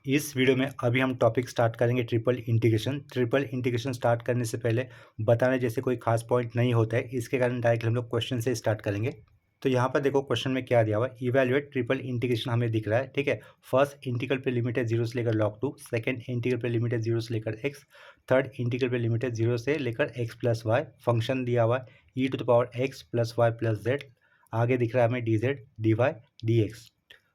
इस वीडियो में अभी हम टॉपिक स्टार्ट करेंगे triple integration. Triple integration start करने से पहले बताने जैसे कोई खास पॉइंट नहीं होता है, इसके कारण डायरेक्ट हम लोग क्वेश्चन से स्टार्ट करेंगे। तो यहाँ पर देखो क्वेश्चन में क्या दिया हुआ है, इवैल्यूएट ट्रिपल इंटीग्रेशन हमें दिख रहा है। ठीक है, फर्स्ट इंटीग्रल पे लिमिट है 0 से लेकर log 2, सेकंड इंटीग्रल पे लिमिट है 0 से लेकर x, थर्ड इंटीग्रल पे लिमिट है 0 से लेकर x प्लस वाई, फंक्शन दिया हुआ है e to the power x plus y plus z, आगे दिख रहा है हमें d z d y d x.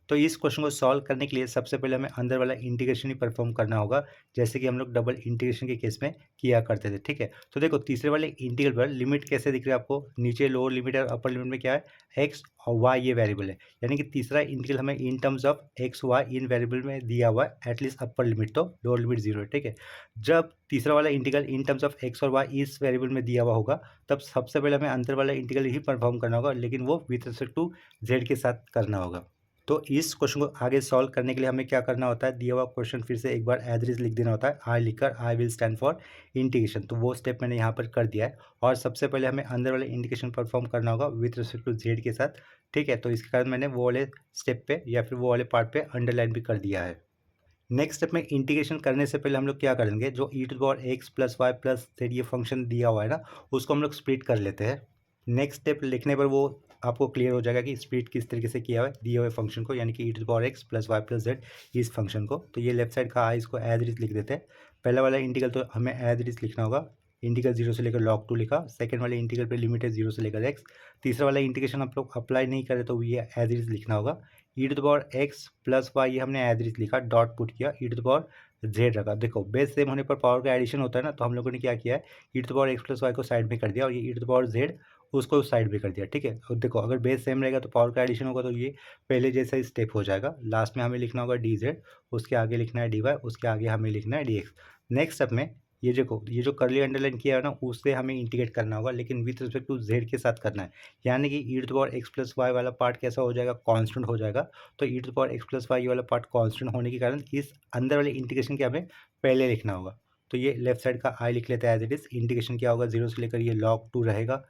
तो इस क्वेश्चन को सॉल्व करने के लिए सबसे पहले हमें अंदर वाला इंटीग्रेशन ही परफॉर्म करना होगा, जैसे कि हम लोग डबल इंटीग्रेशन के केस में किया करते थे। ठीक है, तो देखो तीसरे वाले इंटीग्रल पर लिमिट कैसे दिख रही है आपको, नीचे लोअर लिमिट और अपर लिमिट में क्या है, एक्स और वाई ये वेरिएबल है। यानी कि तीसरा इंटीग्रल हमें in terms of x y इन वेरिएबल में दिया हुआ है, एटलीस्ट अपर लिमिट तो लोअर लिमिट 0 है। ठीक है, जब तीसरा वाला integral in terms of x और वाई इस वेरिएबल में दिया हुआ होगा, तब सबसे पहले हमें अंदर वाला इंटीग्रल ही परफॉर्म करना होगा, लेकिन वो विथ रिस्पेक्ट टू जेड के साथ करना होगा। तो इस क्वेश्चन को आगे सॉल्व करने के लिए हमें क्या करना होता है, दिया हुआ क्वेश्चन फिर से एक बार एज इट इज लिख देना होता है, आई लिखकर I will stand for integration. तो वो स्टेप मैंने यहाँ पर कर दिया है, और सबसे पहले हमें अंदर वाले इंटीग्रेशन परफॉर्म करना होगा विथ रिस्पेक्ट टू जेड के साथ। ठीक है, तो इसके कारण मैंने वो वाले स्टेप पे या फिर वो वाले पार्ट पे अंडरलाइन भी कर दिया है। नेक्स्ट स्टेप में इंटीग्रेशन करने से पहले हम लोग क्या करेंगे, जो e to the power x plus y plus z ये फंक्शन दिया हुआ है ना, उसको हम लोग स्प्लिट कर लेते हैं। नेक्स्ट स्टेप लिखने पर वो आपको क्लियर हो जाएगा कि स्प्लिट किस तरीके से किया हुआ है दिए हुए फंक्शन को, यानी कि e to the power x plus y plus z इस फंक्शन को। तो ये लेफ्ट साइड का आई इसको एज इट इज लिख देते हैं। पहला वाला इंटीग्रल तो हमें एज इट इज लिखना होगा, इंटीग्रल 0 से लेकर log 2 लिखा, सेकंड वाले इंटीग्रल पे लिमिट है 0 से लेकर x, तीसरा वाला इंटीग्रेशन आप लोग अप्लाई नहीं करें तो ये एज इट इज लिखना होगा, e to the power x plus y ये हमने एज इट इज लिखा, डॉट पुट किया, e to the power z रखा। देखो बेस सेम होने पर पावर का एडिशन होता है ना, तो हम लोगों ने क्या किया है, e to the power x plus y को साइड में कर दिया, और ये e to the power z उसको साइड में कर दिया। ठीक है, और देखो अगर बेस सेम रहेगा तो पावर का एडिशन होगा, तो ये पहले जैसा ही स्टेप हो जाएगा। लास्ट में हमें लिखना होगा डी जेड, उसके आगे लिखना है डी वाई, उसके आगे हमें लिखना है डी एक्स। नेक्स्ट स्टेप में ये देखो ये जो करली अंडरलाइन किया है ना, उससे हमें इंटीग्रेट करना होगा, लेकिन विथ रिस्पेक्ट टू जेड के साथ करना है। यानी कि e to the power x plus y वाला पार्ट कैसा हो जाएगा, कांस्टेंट हो जाएगा। तो e to the power x plus y वाला पार्ट कांस्टेंट होने के कारण इस अंदर वाले इंटीग्रेशन के हमें पहले लिखना होगा। तो ये लेफ्ट साइड का आई लिख लेते हैं एज इट इज, इंटीग्रेशन क्या होगा 0 से लेकर ये log 2 रहेगा।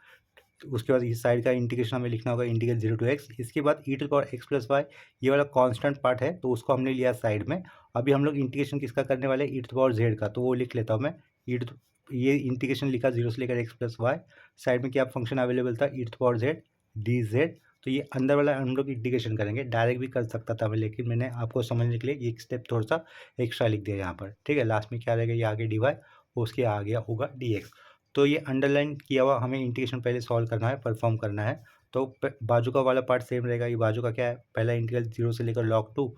तो उसके बाद इस साइड का इंटीग्रेशन हमें लिखना होगा इंटीग्रल 0 टू एक्स। इसके बाद e to the power x plus y ये वाला कांस्टेंट पार्ट है, तो उसको हमने लिया साइड में। अभी हम लोग इंटीग्रेशन किसका करने वाले हैं, ई टू द पावर जेड का, तो वो लिख लेता हूँ मैं। ई टू ये इंटीग्रेशन लिखा 0 से लेकर एक्स प्लस वाई, साइड में क्या फंक्शन अवेलेबल था, e to the power z d z. तो ये अंदर वाला हम लोग इंटीग्रेशन करेंगे, डायरेक्ट भी कर सकता था मैं, लेकिन मैंने आपको समझने के लिए एक स्टेप थोड़ा सा एक्स्ट्रा लिख दिया यहाँ पर। ठीक है, लास्ट में क्या रहेगा, ये आगे डी वाई, उसके आगे होगा डी एक्स। तो ये अंडरलाइन किया हुआ हमें इंटीग्रेशन पहले सॉल्व करना है, परफॉर्म करना है। तो बाजू का वाला पार्ट सेम रहेगा, ये बाजू का क्या है, पहला इंटीग्रल 0 से लेकर log 2,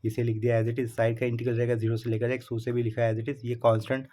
इसे लिख दिया एज इट इज। साइड का इंटीग्रल रहेगा 0 से लेकर x, उसे भी लिखा है एज इट इज। ये कांस्टेंट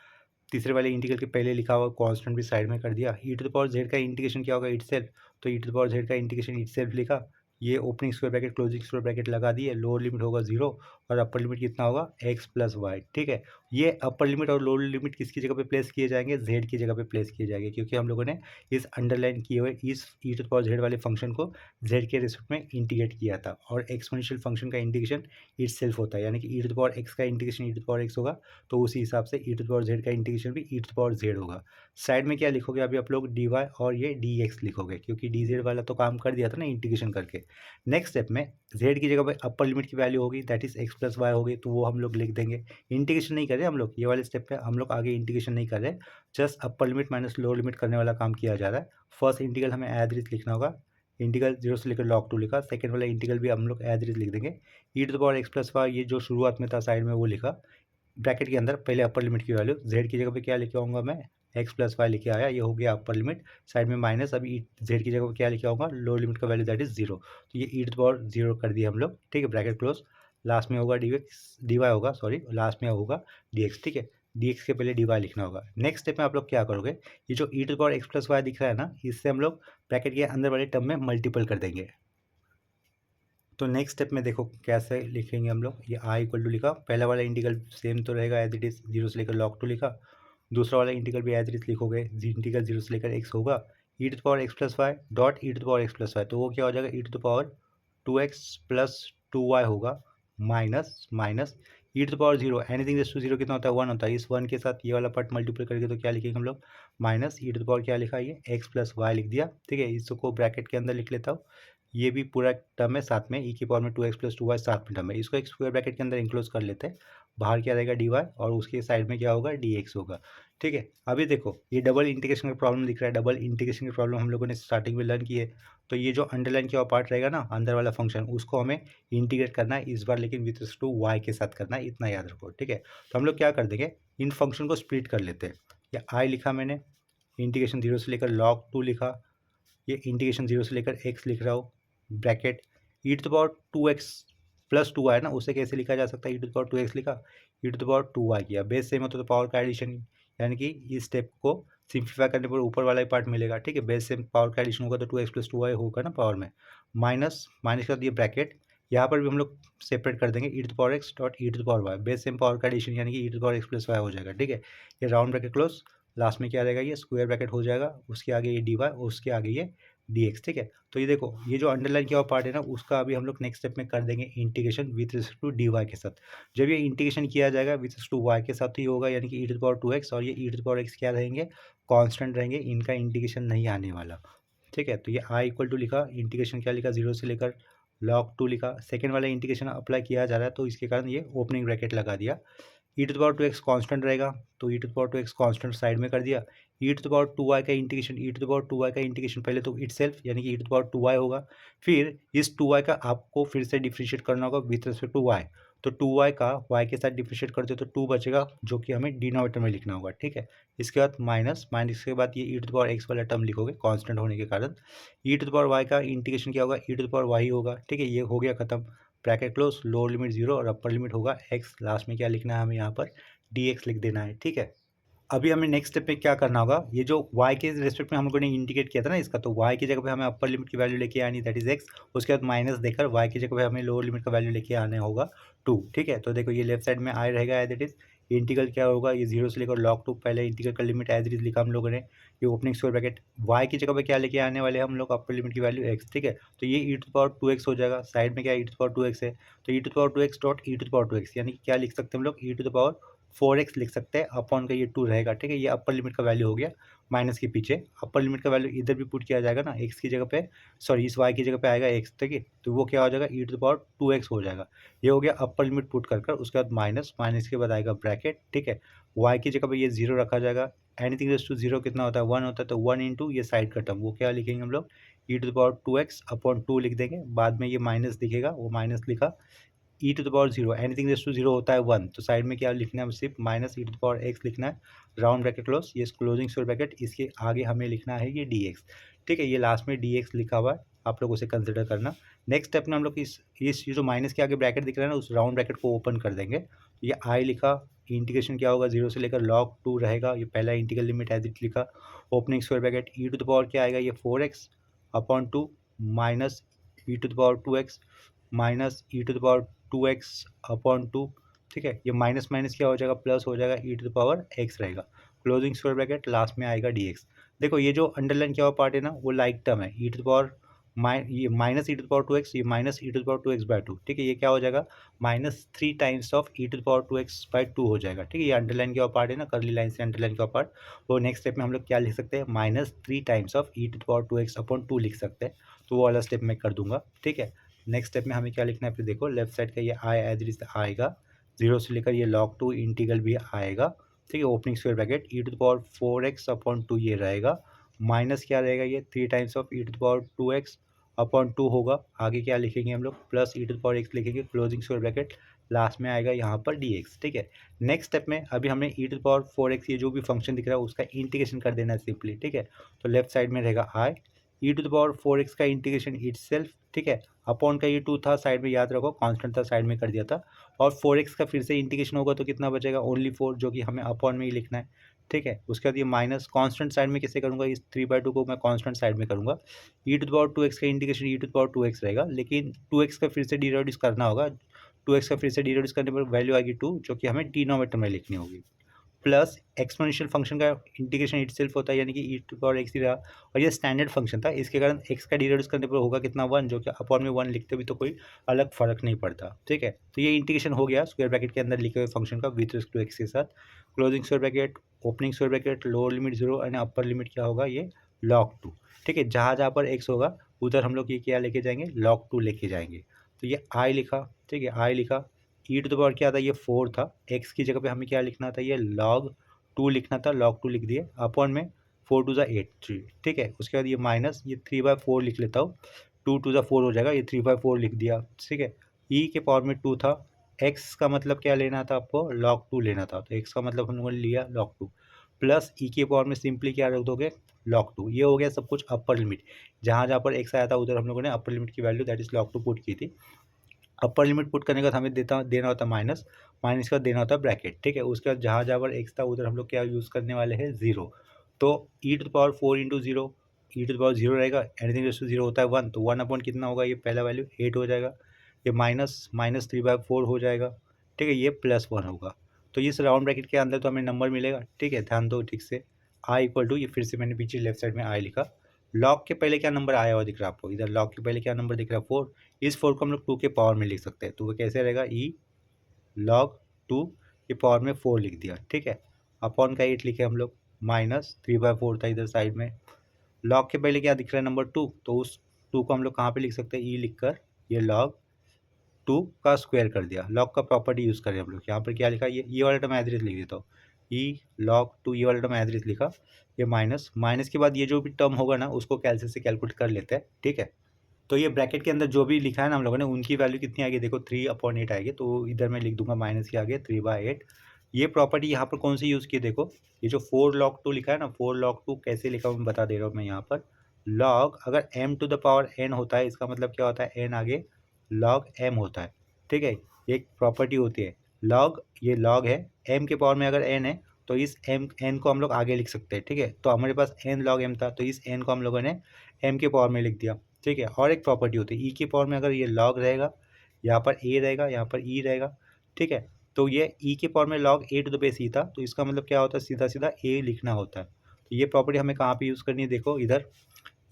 तीसरे वाले इंटीग्रल के पहले लिखा हुआ कांस्टेंट भी साइड में कर दिया। E to the power z का इंटीग्रेशन क्या होगा, इटसेल्फ, तो e to the power z का इंटीग्रेशन इटसेल्फ लिखा। ये opening square bracket closing square bracket लगा दिए, लोअर लिमिट होगा 0 और अपर लिमिट कितना होगा x प्लस वाई। ठीक है, ये अपर लिमिट और लोअर लिमिट किसकी जगह पे प्लेस किए जाएंगे, z की जगह पे प्लेस किए जाएंगे, क्योंकि हम लोगों ने इस अंडरलाइन किए हुए इस e to the power z वाले फंक्शन को z के रिस्पेक्ट में इंटीग्रेट किया था, और एक्सपोनेंशियल फंक्शन का इंटीग्रेशन इटसेल्फ होता है, यानी कि e to the power x का integration e to the power x होगा, तो उसी हिसाब से e to the power z का इंटीग्रेशन भी e to the power z होगा। साइड में क्या लिखोगे अभी आप लोग, डी वाई और ये डी एक्स लिखोगे, क्योंकि डी जेड वाला तो काम कर दिया था ना इंटीग्रेशन करके। नेक्स्ट स्टेप में z की जगह पे अपर लिमिट की वैल्यू होगी, that is x plus y होगी, तो वो हम लोग लिख देंगे। इंटीग्रेशन नहीं कर रहे हम लोग, ये वाले स्टेप पे हम लोग आगे इंटीग्रेशन नहीं कर रहे, just upper limit minus lower limit करने वाला काम किया जा रहा है। फर्स्ट इंटीग्रल हमें एज इट इज लिखना होगा, इंटीग्रल 0 से लेकर log 2 लिखा, सेकंड वाला इंटीग्रल भी हम लोग एज इट इज लिख देंगे। E to the power x plus y ये जो शुरुआत में था साइड में वो लिखा, ब्रैकेट के अंदर पहले अपर लिमिट की वैल्यू, जेड की जगह पे क्या लिखे होगा मैं, एक्स प्लस वाई लिखे आया, ये हो गया अपर लिमिट, साइड में माइनस, अभी जेड की जगह पे क्या लिखा होगा, लोअर लिमिट का वैल्यू दैट इज 0, तो ये ई टू द पावर 0 कर दिया हम लोग। ठीक है, ब्रैकेट क्लोज, लास्ट में होगा डी एक्स डी वाई होगा, सॉरी लास्ट में होगा डी एक्स। ठीक है, डी एक्स के पहले डी वाई लिखना होगा। नेक्स्ट स्टेप में आप लोग क्या करोगे, ये जो e to the power x plus y दिख रहा है ना, इससे हम लोग ब्रैकेट के अंदर वाले टर्म में मल्टीपल कर देंगे। तो नेक्स्ट स्टेप में देखो कैसे लिखेंगे हम लोग, ये आई इक्वल टू लिखा, पहला वाला इंटीग्रल सेम तो रहेगा एज इट इज 0 से लेकर log 2 लिखा, दूसरा वाला इंटीग्रल भी एज इट इज लिखोगे, इंटीग्रल 0 से लेकर x होगा, e to the power x plus y dot e to the power x plus y, तो वो क्या हो जाएगा, e to the power 2x plus 2y होगा, minus minus e to the power 0, anything raise to 0 कितना होता है, 1 होता है, इस 1 के साथ ये वाला पार्ट मल्टीप्लाई करके तो क्या लिखेंगे हम लोग, minus e to the power क्या लिखा, ये x प्लस वाई लिख दिया। ठीक है, इसको ब्रैकेट के अंदर लिख लेता हूँ, ये भी पूरा टर्म है साथ में, ई की पावर में 2x प्लस 2y साथ में टर्म है, इसको एक स्क्वायर ब्रैकेट के अंदर इंक्लोज कर लेते हैं। बाहर क्या रहेगा dy और उसके साइड में क्या होगा dx होगा। ठीक है, अभी देखो ये डबल इंटीग्रेशन का प्रॉब्लम दिख रहा है, डबल इंटीग्रेशन की प्रॉब्लम हम लोगों ने स्टार्टिंग में लर्न की है। तो ये जो अंडरलाइन किया हुआ पार्ट रहेगा ना अंदर वाला फंक्शन, उसको हमें इंटीग्रेट करना है इस बार, लेकिन विथ रिस्पेक्ट टू y के साथ करना है, इतना याद रखो। ठीक है, तो हम लोग क्या कर देंगे, इन फंक्शन को स्प्लिट कर लेते हैं। या आई लिखा मैंने, इंटीग्रेशन 0 से लेकर log 2 लिखा, ये इंटीग्रेशन 0 से लेकर x लिख रहा हूँ, bracket e to the power 2x plus 2y ना, उसे कैसे लिखा जा सकता है, e to the power 2x लिखा, e to the power 2y किया, बेस सेम होता तो पावर का एडिशन, यानी कि इस स्टेप को सिंप्लीफाई करने पर ऊपर वाला ही पार्ट मिलेगा। ठीक है, बेस सेम पावर का एडिशन होगा तो 2x प्लस 2y होगा ना पावर में, माइनस माइनस कर दिए ब्रैकेट, यहाँ पर भी हम लोग सेपरेट कर देंगे e to the power x dot e to the power y, base same power का एडिशन यानी कि e to the power x plus y हो जाएगा। ठीक है, ये राउंड ब्रैकेट क्लोज, लास्ट में क्या रहेगा, ये स्क्वायर ब्रैकेट हो जाएगा, उसके आगे ये डी वाई, उसके आगे ये dx। ठीक है, तो ये देखो ये जो अंडरलाइन किया हुआ पार्ट है ना, उसका अभी हम लोग नेक्स्ट स्टेप में कर देंगे integration with respect to dy के साथ। जब ये इंटीग्रेशन किया जाएगा विथ रिस्पेक्ट टू y के साथ तो ये होगा, यानी कि e to the power 2x और ये e to the power x क्या रहेंगे, कांस्टेंट रहेंगे, इनका इंटीग्रेशन नहीं आने वाला। ठीक है, तो ये i इक्वल टू लिखा, इंटीग्रेशन क्या लिखा, 0 से लेकर log 2 लिखा, सेकेंड वाला इंटीग्रेशन अप्लाई किया जा रहा है तो इसके कारण ये ओपनिंग ब्रैकेट लगा दिया। E to the power 2x constant रहेगा तो e to the power 2x constant side में कर दिया, e to the power 2y का integration, e to the power 2y का इंटीग्रेशन पहले तो इटसेल्फ यानी कि e to the power 2y होगा, फिर इस 2y का आपको फिर से डिफरेंशिएट करना होगा विथ रिस्पेक्ट टू y, तो 2y का y के साथ डिफरेंशिएट करते हो तो 2 बचेगा जो कि हमें डिनोमिनेटर में लिखना होगा। ठीक है, इसके बाद माइनस माइनस के बाद ये e to the power x वाला टर्म लिखोगे कांस्टेंट होने के कारण, ई टू द पावर y का इंटीग्रेशन क्या होगा, e to the power y होगा। ठीक है, ये हो गया खत्म, ब्रैकेट क्लोज, लोअर लिमिट 0 और अपर लिमिट होगा x, लास्ट में क्या लिखना है हमें यहाँ पर dx लिख देना है। ठीक है, अभी हमें नेक्स्ट स्टेप पे क्या करना होगा, ये जो y के रेस्पेक्ट में हम लोगों ने इंडिकेट किया था ना इसका, तो y की जगह पे हमें अपर लिमिट की वैल्यू लेके आनी, दैट इज x, उसके बाद माइनस देकर y की जगह पे हमें लोअर लिमिट का वैल्यू लेके आना होगा 2। ठीक है, तो देखो ये लेफ्ट साइड में i रहेगा एज इट इज, इंटीग्रल क्या होगा, ये 0 से लेकर log 2, पहले इंटीग्रल का लिमिट एज इट इज लिखा हम लोगों ने, ये ओपनिंग स्क्वायर ब्रैकेट, y की जगह पे क्या लेके आने वाले हम लोग, अपर लिमिट की वैल्यू x। ठीक है, तो ये e to the power 2x हो जाएगा, साइड में क्या ई टू द पावर 2x है, तो e to the power 2x dot e to the power 2x, यानी कि क्या लिख सकते हैं हम लोग, e to the power 4x लिख सकते हैं, अपॉन का ये 2 रहेगा। ठीक है, ये अपर लिमिट का वैल्यू हो गया, माइनस के पीछे अपर लिमिट का वैल्यू इधर भी पुट किया जाएगा ना, x की जगह पे, सॉरी इस y की जगह पे आएगा x। ठीक है, तो वो क्या हो जाएगा, e to the power 2x हो जाएगा, ये हो गया अपर लिमिट पुट कर उसके बाद माइनस माइनस के बाद आएगा ब्रैकेट। ठीक है, y की जगह पे ये 0 रखा जाएगा, एनीथिंग रेस टू 0 कितना होता है, 1 होता है, तो 1 इंटू ये साइड का टर्म वो क्या लिखेंगे हम लोग, e to the power 2x upon 2 लिख देंगे, बाद में ये माइनस दिखेगा, वो माइनस लिखा, e to the power 0, anything raise to 0 होता है 1, तो साइड में क्या लिखना है, सिर्फ minus e to the power x लिखना है, राउंड ब्रैकेट क्लोज, ये क्लोजिंग स्क्वायर ब्रैकेट, इसके आगे हमें लिखना है ये dx। ठीक है, ये लास्ट में dx लिखा हुआ है, आप लोग उसे कंसिडर करना। नेक्स्ट स्टेप में हम लोग इस ये जो माइनस के आगे ब्रैकेट दिख रहा है ना, उस राउंड ब्रैकेट को ओपन कर देंगे, तो ये आई लिखा, इंटीग्रेशन क्या होगा, 0 से लेकर log 2 रहेगा, ये पहला इंटीग्रल लिमिट एज इट लिखा, opening square bracket, e to the power क्या आएगा, ये 4x upon 2 minus e to the power 2x minus e to the power 2x upon 2। ठीक है, ये माइनस माइनस क्या हो जाएगा, प्लस हो जाएगा, e to the power x रहेगा, क्लोजिंग स्क्वायर ब्रैकेट, लास्ट में आएगा dx। देखो ये जो अंडरलाइन किया हुआ पार्ट है ना, वो लाइक टर्म है, ई टू द पावर ये minus e to the power 2x, ये minus e to the power 2x by 2। ठीक है, ये क्या हो जाएगा, minus 3 times of e to the power 2x by 2 हो जाएगा। ठीक है, ये अंडरलाइन किया हुआ पार्ट है ना, करली लाइन से अंडरलाइन किया हुआ पार्ट, वो नेक्स्ट स्टेप में हम लोग क्या लिख सकते हैं, minus 3 times of e to the power 2x upon 2 लिख सकते हैं, तो वो वाला स्टेप मैं कर दूंगा। ठीक है, नेक्स्ट स्टेप में हमें क्या लिखना है, फिर देखो लेफ्ट साइड का ये आई एज इट इज आएगा, 0 से लेकर ये log 2 इंटीग्रल भी आएगा। ठीक है, opening square bracket, e to the power 4x upon 2 ये रहेगा, माइनस क्या रहेगा, ये 3 times of e to the power 2x upon 2 होगा, आगे क्या लिखेंगे हम लोग, plus e to the power x लिखेंगे, क्लोजिंग स्क्वायर ब्रैकेट, लास्ट में आएगा यहाँ पर dx। ठीक है, नेक्स्ट स्टेप में अभी हमें ई टू द पावर 4x ये जो भी फंक्शन दिख रहा है उसका इंटीग्रेशन कर देना है सिंपली। ठीक है, तो लेफ्ट साइड में रहेगा आई, ई टू द पावर 4x का इंटीग्रेशन इटसेल्फ। ठीक है, अपॉन का ये 2 था, साइड में याद रखो कांस्टेंट था, साइड में कर दिया था, और 4x का फिर से इंटीग्रेशन होगा तो कितना बचेगा, ओनली 4, जो कि हमें अपॉन में ही लिखना है। ठीक है, उसके बाद ये माइनस कांस्टेंट साइड में कैसे करूँगा, इस 3/2 को मैं कांस्टेंट साइड में करूँगा, ई टू द पावर 2x का integration e to the power 2x रहेगा, लेकिन 2x का फिर से डिराइड्यूस करना होगा, 2x का फिर से डिराइड्यूस करने पर वैल्यू आएगी 2, जो कि हमें डिनोमिनेटर में लिखनी होगी, प्लस एक्सपोनेंशियल फंक्शन का इंटीग्रेशन इटसेल्फ होता है, यानी कि ई टू पावर एक्स ही रहा, और ये स्टैंडर्ड फंक्शन था, इसके कारण एक्स का डिराइड्यूस करने पर होगा कितना 1, जो कि अपॉन में 1 लिखते भी तो कोई अलग फर्क नहीं पड़ता। ठीक है, तो ये इंटीग्रेशन हो गया स्क्वायर ब्रैकेट के अंदर लिखे हुए फंक्शन का विथ रिस्पेक्ट टू एक्स के साथ, closing square bracket, opening square bracket, lower limit 0 and upper limit क्या होगा, ये log 2। ठीक है, जहाँ जहाँ पर एक्स होगा उधर हम लोग ये क्या लेके जाएंगे, log 2 लेके जाएंगे। तो ये आई लिखा, ठीक है, आई लिखा, ई टू द पावर क्या था, ये 4 था, एक्स की जगह पे हमें क्या लिखना था, ये log 2 लिखना था, log 2 लिख दिए, अपॉन में 4 टू ज़ा 8 3, ठीक है। उसके बाद ये माइनस, ये 3/4 लिख लेता हूँ, 2 टू ज़ा 4 हो जाएगा, ये 3/4 लिख दिया, ठीक है। ई के पावर में 2 था, एक्स का मतलब क्या लेना था आपको, log 2 लेना था, तो एक्स का मतलब हम लोगों ने लिया log 2, प्लस ई के पावर में सिंपली क्या रख दोगे, log 2। ये हो गया सब कुछ अपर लिमिट, जहाँ जहाँ पर एक्स आया था उधर हम लोगों ने अपर लिमिट की value that is log 2 put की थी। अपर लिमिट पुट करने के बाद हमें देना होता है माइनस, माइनस का देना होता है ब्रैकेट, ठीक है। उसके बाद जहाँ जहाँ पर एक्स था उधर हम लोग क्या यूज़ करने वाले हैं, जीरो। तो e to the power 4 into zero, e to the power zero रहेगा, एनीथिंग टू जीरो होता है 1, तो 1 अपॉन कितना होगा, ये पहला वैल्यू 8 हो जाएगा, ये माइनस माइनस 3/4 हो जाएगा, ठीक है, ये +1 होगा। तो इस राउंड ब्रैकेट के अंदर तो हमें नंबर मिलेगा, ठीक है, ध्यान दो ठीक से। आई इक्वल टू, ये फिर से मैंने पीछे लेफ्ट साइड में आई लिखा, लॉग के पहले क्या नंबर आया हुआ दिख रहा है आपको, इधर लॉग के पहले क्या नंबर दिख रहा है, 4। इस 4 को हम लोग 2 के पावर में लिख सकते हैं, तो वो कैसे रहेगा, ई log 2 के पावर में 4 लिख दिया, ठीक है, अपॉन का 8 लिखे हम लोग, माइनस 3/4 था इधर साइड में, लॉग के पहले क्या दिख रहा है, नंबर 2, तो उस 2 को हम लोग कहाँ पे लिख सकते हैं, ई लिख कर ये log 2 का स्क्वायर कर दिया, लॉग का प्रॉपर्टी यूज़ करें हम लोग, यहाँ पर क्या लिखा, ये वाला टर्म एज इट इज लिख देता हूँ, ई log 2, ये वाला टर्म एज इट इज लिखा, ये माइनस, माइनस के बाद ये जो भी टर्म होगा ना उसको कैलसी से कैलकुलेट कर लेते हैं, ठीक है। तो ये ब्रैकेट के अंदर जो भी लिखा है ना हम लोगों ने, उनकी वैल्यू कितनी आएगी, देखो 3/8 आएगी, तो इधर मैं लिख दूंगा माइनस के आगे 3/8। ये प्रॉपर्टी यहाँ पर कौन सी यूज़ की है, देखो ये जो 4 log 2 लिखा है ना, 4 log 2 कैसे लिखा हूँ मैं बता दे रहा हूँ मैं यहाँ पर, log अगर m to the power n होता है, इसका मतलब क्या होता है, n आगे log m होता है, ठीक है, ये एक प्रॉपर्टी होती है, log ये log है, m के पावर में अगर n है तो इस n को हम लोग आगे लिख सकते हैं, ठीक है। तो हमारे पास n log m था, तो इस n को हम लोगों ने m के पावर में लिख दिया, ठीक है। और एक प्रॉपर्टी होती है, ई के पावर में अगर ये log रहेगा, यहाँ पर a रहेगा, यहाँ पर e रहेगा, ठीक है, तो ये ई के पावर में log a to the base e था, तो इसका मतलब क्या होता है, सीधा सीधा a लिखना होता है। तो ये प्रॉपर्टी हमें कहाँ पे यूज़ करनी है, देखो इधर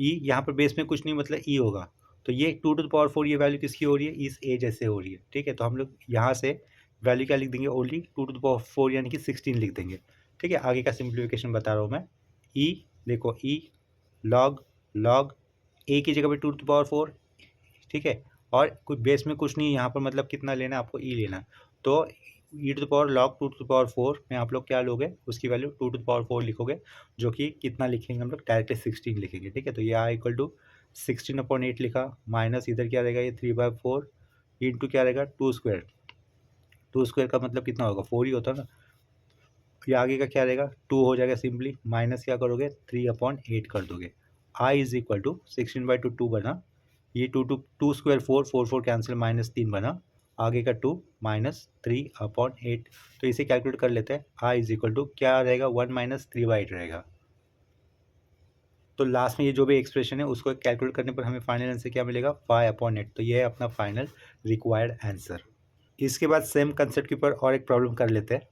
ई, यहाँ पर बेस में कुछ नहीं मतलब ई होगा, तो ये 2 टू द पावर 4 ये वैल्यू किसकी हो रही है, इस a जैसे हो रही है, ठीक है। तो हम लोग यहाँ से वैल्यू क्या लिख देंगे, ओनली 2 टू द पावर 4 यानी कि 16 लिख देंगे, ठीक है। आगे का सिंप्लीफिकेशन बता रहा हूँ मैं, ई देखो ई log a की जगह पे 2 टू द पावर 4, ठीक है, और कुछ बेस में कुछ नहीं, यहाँ पर मतलब कितना लेना है आपको, ई लेना है, तो e to the power log 2 to the power 4 में आप लोग क्या लोगे, उसकी वैल्यू 2 टू द पावर 4 लिखोगे, जो कि कितना लिखेंगे हम लोग, डायरेक्टली 16 लिखेंगे, ठीक है। तो ये आई इक्वल टू 16/8 लिखा, माइनस इधर क्या रहेगा, ये 3/4 इंटू क्या रहेगा, 2 स्क्वायर, 2 स्क्वायर का मतलब कितना होगा, 4 ही होता है ना, ये आगे का क्या रहेगा, 2 हो जाएगा सिंपली, माइनस क्या करोगे, 3/8 कर दोगे, आई इज इक्वल टू 16/2 2 बना, ये 2 स्क्वायर 4 4 4 कैंसिल, -3 बना, आगे का 2 -3/8, तो इसे कैलकुलेट कर लेते हैं, आई इज इक्वल टू क्या रहेगा, 1 - 3/8 रहेगा। तो लास्ट में ये जो भी एक्सप्रेशन है उसको कैलकुलेट करने पर हमें फाइनल आंसर क्या मिलेगा, 5/8। तो ये है अपना फाइनल रिक्वायर्ड आंसर। इसके बाद सेम कंसेप्ट के ऊपर और एक प्रॉब्लम कर लेते हैं।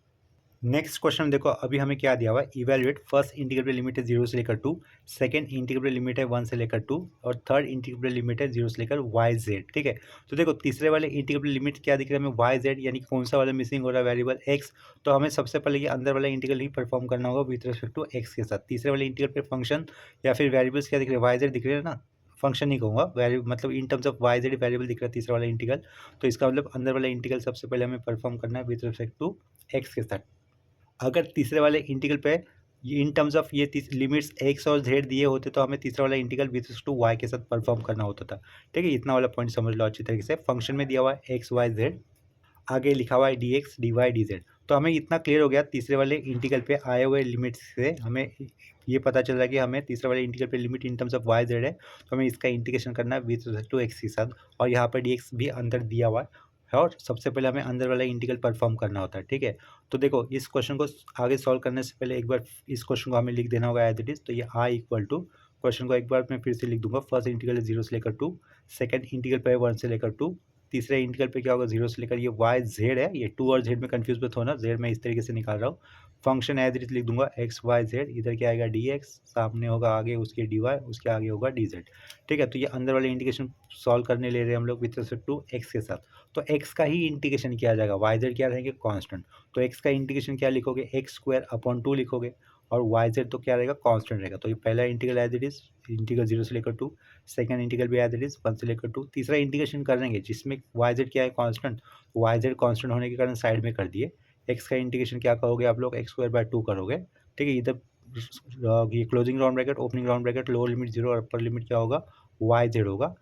नेक्स्ट क्वेश्चन देखो, अभी हमें क्या दिया हुआ है, इवेलुएट फर्स्ट इंटीग्रल लिमिट है 0 से लेकर 2, सेकंड इंटीग्रल लिमिट है 1 से लेकर 2, और थर्ड इंटीग्रल लिमिट है 0 से लेकर YZ, ठीक है। तो देखो तीसरे वाले इंटीग्रल लिमिट क्या दिख रहा है हमें, YZ, यानी कि कौन सा वाला मिसिंग हो रहा है, वेरिएबल X। तो हमें सबसे पहले ये अंदर वाला इंटीग्रल ही परफॉर्म करना होगा विथ रिस्पेक्ट टू X के साथ। तीसरे वाले इंटीग्रल पे फंक्शन या फिर वेरिएबल्स क्या दिख रहे हैं, YZ दिख रहे हैं ना, फंक्शन नहीं कहूँगा, वेरिएबल मतलब इन टर्म्स ऑफ YZ वेरिएबल दिख रहा है तीसरा वाला इंटीग्रल। तो इसका मतलब अंदर वाला इंटीग्रल सबसे पहले हमें परफॉर्म करना है विथ रिस्पेक्ट टू X के साथ। अगर तीसरे वाले इंटीग्रल पे इन टर्म्स ऑफ ये लिमिट्स एक्स और जेड दिए होते तो हमें तीसरा वाला इंटीग्रल विथ रिस्पेक्ट टू वाई के साथ परफॉर्म करना होता था, ठीक है। इतना वाला पॉइंट समझ लो अच्छी तरीके से। फंक्शन में दिया हुआ है एक्स वाई जेड, आगे लिखा हुआ है d x d y d z. तो हमें इतना क्लियर हो गया तीसरे वाले इंटीग्रल पे आए हुए लिमिट से हमें ये पता चल रहा है कि हमें तीसरे वाले इंटीग्रल पे limit in terms of y z है, तो हमें इसका इंटीग्रेशन करना है विथ रिस्पेक्ट टू एक्स के साथ, और यहाँ पर डी एक्स भी अंदर दिया हुआ है, और सबसे पहले हमें अंदर वाला इंटीग्रल परफॉर्म करना होता है, ठीक है। तो देखो इस क्वेश्चन को आगे सॉल्व करने से पहले एक बार इस क्वेश्चन को हमें लिख देना होगा एज इट इज। तो ये आई इक्वल टू, क्वेश्चन को एक बार मैं फिर से लिख दूंगा, फर्स्ट इंटीग्रल है 0 से लेकर 2, सेकंड इंटीग्रल पे 1 से लेकर 2, तीसरे इंटीग्रल पे क्या होगा 0 से लेकर ये वाई जेड है, ये 2 और जेड में कंफ्यूज मत होना, जेड मैं इस तरीके से निकाल रहा हूँ। फंक्शन एज इट इज लिख दूंगा एक्स वाई जेड, इधर क्या आएगा डी एक्स, सामने होगा आगे उसके डी वाई, उसके आगे होगा डी जेड, ठीक है। तो ये अंदर वाले इंटीग्रेशन सॉल्व करने ले रहे हैं हम लोग विथ रिस्पेक्ट टू एक्स के साथ। तो x का ही इंटीग्रेशन किया जाएगा, वाई जेड क्या रहेंगे कांस्टेंट, तो x का इंटीग्रेशन क्या लिखोगे, एक्स स्क्वायर अपॉन 2 लिखोगे, और वाई जेड तो क्या रहेगा, कांस्टेंट रहेगा। तो ये पहला integral as it is, integral 0 से लेकर 2, सेकंड इंटीग्रल भी एज इट इज 1 से लेकर 2, तीसरा इंटीग्रेशन करेंगे जिसमें वाई जेड क्या है, कांस्टेंट, वाई जेड कांस्टेंट होने के कारण साइड में कर दिए। एक्स का इंटीग्रेशन क्या करोगे आप लोग, एक्स स्क्वायर बाय 2 करोगे, ठीक है। इधर ये closing round bracket, opening round bracket, lower limit 0 और अपर लिमिट क्या होगा, वाई जेड होगा।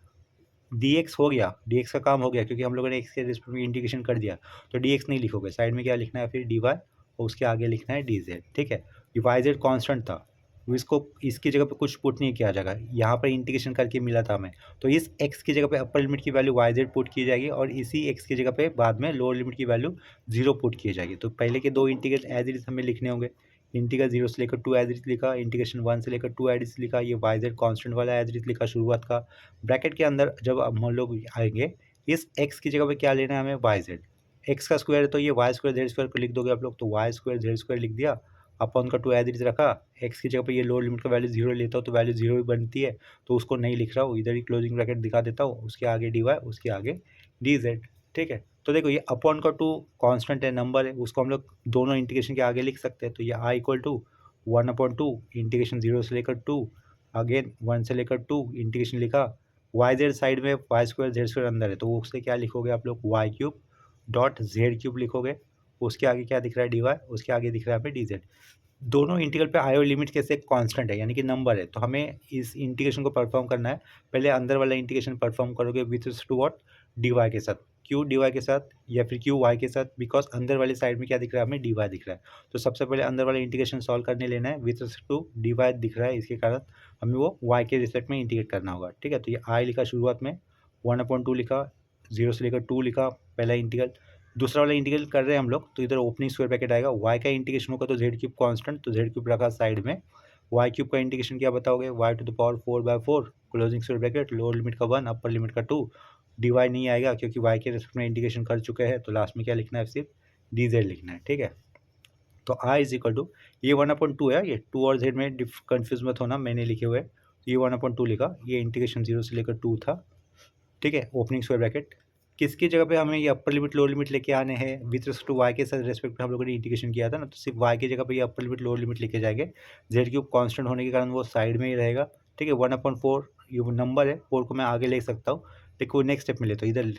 dx हो गया, dx का काम हो गया क्योंकि हम लोगों ने x के रिस्पेक्ट में इंटीग्रेशन कर दिया। तो dx नहीं लिखोगे, साइड में क्या लिखना है फिर dy, और उसके आगे लिखना है dz, ठीक है। ये yz कांस्टेंट था, तो इसको इसकी जगह पे कुछ पुट नहीं किया जाएगा, यहाँ पर इंटीग्रेशन करके मिला था हमें। तो इस x की जगह पे अपर लिमिट की वैल्यू yz पुट की जाएगी और इसी x की जगह पे बाद में लोअर लिमिट की वैल्यू 0 पुट की जाएगी। तो पहले के दो इंटीग्रल एज इट इज हमें लिखने होंगे। इंटीग्रल 0 से लेकर 2 एज इट इज लिखा, इंटीग्रेशन 1 से लेकर 2 एज इट इज लिखा, ये yz कांस्टेंट वाला एज इट इज लिखा शुरुआत का। ब्रैकेट के अंदर जब हम लोग आएंगे, इस x की जगह पे क्या लेना है हमें, वाई जेड। एक्स का स्क्वायर है तो ये वाई स्क्वायर जेड स्क्वायर को लिख दोगे आप लोग, तो वाई स्क्वायर जेड स्क्वायर लिख दिया, अपॉन का 2 एज इट इज रखा। एक्स की जगह पे ये लोअर लिमिट का वैल्यू 0 लेता हूँ तो वैल्यू 0 ही बनती है, तो उसको नहीं लिख रहा हूँ, इधर ही क्लोजिंग ब्रैकेट दिखा देता हूँ, उसके आगे dy, उसके आगे dz, ठीक है। तो देखो ये अपॉन का 2 कांस्टेंट है, नंबर है, उसको हम लोग दोनों इंटीग्रेशन के आगे लिख सकते हैं। तो ये i इक्वल टू 1/2 इंटीग्रेशन 0 से लेकर 2, अगेन 1 से लेकर 2 इंटीग्रेशन लिखा, वाई जेड साइड में, वाई स्क्वायर जेड स्क्वायर अंदर है, तो उससे क्या लिखोगे आप लोग, y cube dot z cube लिखोगे। उसके आगे क्या दिख रहा है, डी वाई, उसके आगे दिख रहा है पे डी जेड। दोनों इंटीग्रल पे आई और लिमिट कैसे कांस्टेंट है, यानी कि नंबर है, तो हमें इस इंटीग्रेशन को परफॉर्म करना है। पहले अंदर वाला इंटीग्रेशन परफॉर्म करोगे with respect to what, d y के साथ, क्यू डी वाई के साथ या फिर क्यू वाई के साथ, बिकॉज अंदर वाली साइड में क्या दिख रहा है, हमें डी वाई दिख रहा है। तो सबसे पहले अंदर वाला इंटीग्रेशन सॉल्व करने लेना है, with respect to d y दिख रहा है, इसके कारण हमें वो वाई के रिस्पेक्ट में इंटीग्रेट करना होगा, ठीक है। तो ये आई लिखा शुरुआत में, 1/2 लिखा, 0 से लेकर 2 लिखा पहला इंटीग्रल। दूसरा वाला इंटीग्रल कर रहे हैं हम लोग, तो इधर ओपनिंग स्क्वायर ब्रैकेट आएगा, वाई का इंटीग्रेशन होगा तो जेड क्यूब कांस्टेंट, तो जेड क्यूब रखा साइड में, वाई क्यूब का इंटीग्रेशन क्या बताओगे, y to the power 4/4, closing square bracket, lower limit का 1, अपर लिमिट का 2, डी वाई नहीं आएगा क्योंकि वाई के रिस्पेक्ट में इंटीग्रेशन कर चुके हैं, तो लास्ट में क्या लिखना है, सिर्फ डी जेड लिखना है, ठीक है। तो आई इज इक्वल टू, ये 1/2 है, ये 2 और जेड में कन्फ्यूज मत होना, मैंने लिखे हुए, ये 1/2 लिखा, ये इंटीग्रेशन 0 से लेकर 2 था, ठीक है, ओपनिंग स्क्वायर ब्रैकेट। किसकी जगह पे हमें ये अपर लिमिट लोअर लिमिट लेके आने हैं, विथ रिस्पेक्ट टू वाई के साथ रेस्पेक्ट हम लोगों ने इंटीग्रेशन किया था ना, तो सिर्फ वाई की जगह पे ये अपर लिमिट लोअर लिमिट लेके जाएंगे। जेड क्यूब कांस्टेंट होने के कारण वो साइड में ही रहेगा, ठीक है। 1/4 ये नंबर है, 4 को मैं आगे ले सकता हूँ, देखो नेक्स्ट स्टेप में लेता हूँ, इधर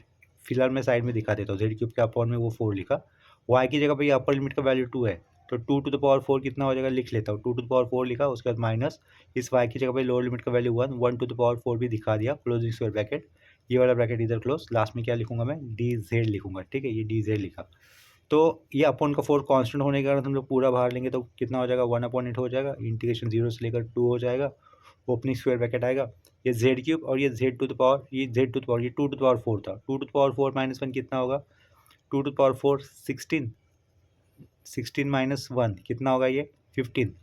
फिलहाल मैं साइड में दिखा देता हूँ, जेड क्यूब के अपॉन में वो 4 लिखा, वाई की जगह पे ये अपर लिमिट का वैल्यू 2 है, तो 2 टू द पावर 4 कितना हो जाएगा, लिख लेता हूँ, 2 टू द पावर 4 लिखा, उसके बाद माइनस इस वाई की जगह पे लोअर लिमिट का वैल्यू 1, 1 टू द पावर 4 भी दिखा दिया, क्लोजिंग स्क्वायर ब्रैकेट, ये वाला ब्रैकेट इधर क्लोज, लास्ट में क्या लिखूंगा मैं, डी जेड लिखूंगा, ठीक है, ये डी जेड लिखा। तो ये अपॉन का 4 कांस्टेंट होने के कारण हम लोग पूरा बाहर लेंगे तो कितना हो जाएगा, 1/8 हो जाएगा, इंटीग्रेशन 0 से लेकर 2 हो जाएगा, ओपनिंग स्क्वायर ब्रैकेट आएगा, ये जेड क्यूब और ये जेड टू द पावर, ये जेड टू द पावर, ये 2 टू द पावर 4 था, 2 टू द पावर 4 माइनस 1 कितना होगा, 2 टू द पावर 4 16, 16 माइनस 1 कितना होगा, ये 15,